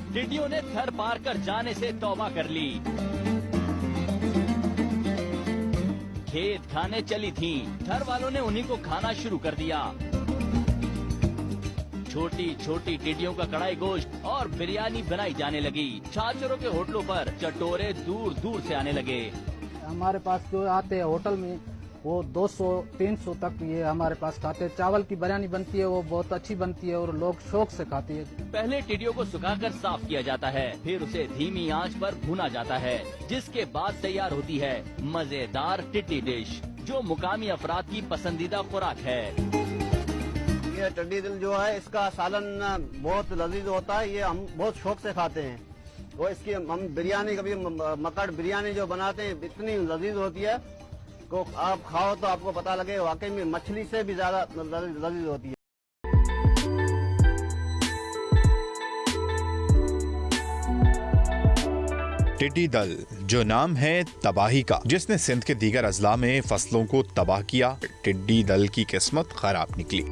टिड्डियों ने थर पार कर जाने से तौबा कर ली। खेत खाने चली थीं, थर वालों ने उन्हीं को खाना शुरू कर दिया। छोटी छोटी टिड्डियों का कढ़ाई गोश्त और बिरयानी बनाई जाने लगी। छाछरों के होटलों पर चटोरे दूर दूर से आने लगे। हमारे पास जो आते हैं होटल में वो 200-300 तक ये हमारे पास खाते हैं। चावल की बिरयानी बनती है, वो बहुत अच्छी बनती है और लोग शौक से खाते हैं। पहले टिड्डियों को सुखाकर साफ किया जाता है, फिर उसे धीमी आंच पर भुना जाता है, जिसके बाद तैयार होती है मजेदार टिड्डी डिश, जो मुकामी अफराद की पसंदीदा खुराक है। ये टिड्डी दिल जो है, इसका सालन बहुत लजीज होता है। ये हम बहुत शौक से खाते हैं। वो इसकी हम बिरयानी, कभी मकड़ बिरयानी जो बनाते हैं, इतनी लजीज होती है को आप खाओ तो आपको पता लगे वाकई में मछली से भी ज्यादा लजीज होती है। टिड्डी दल, जो नाम है तबाही का, जिसने सिंध के दीगर अजला में फसलों को तबाह किया, टिड्डी दल की किस्मत खराब निकली।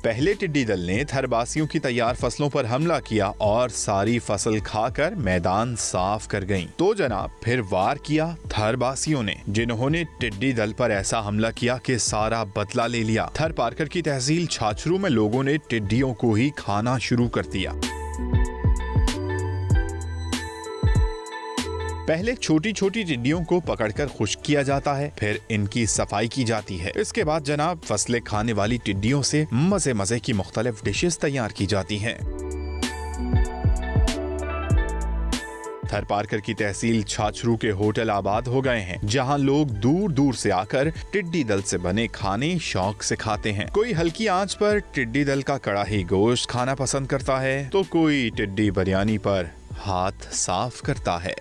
पहले टिड्डी दल ने थरबासियों की तैयार फसलों पर हमला किया और सारी फसल खाकर मैदान साफ कर गईं। तो जनाब फिर वार किया थरबासियों ने, जिन्होंने टिड्डी दल पर ऐसा हमला किया कि सारा बदला ले लिया। थर पारकर की तहसील छाछरू में लोगों ने टिड्डियों को ही खाना शुरू कर दिया। पहले छोटी छोटी टिड्डियों को पकड़कर खुश्क किया जाता है, फिर इनकी सफाई की जाती है। इसके बाद जनाब फसलें खाने वाली टिड्डियों से मजे मजे की मुख्तलिफ डिशेस तैयार की जाती हैं। थर पारकर की तहसील छाछरू के होटल आबाद हो गए हैं, जहां लोग दूर दूर से आकर टिड्डी दल से बने खाने शौक से खाते हैं। कोई हल्की आंच पर टिड्डी दल का कड़ाही गोश्त खाना पसंद करता है, तो कोई टिड्डी बिरयानी पर हाथ साफ करता है।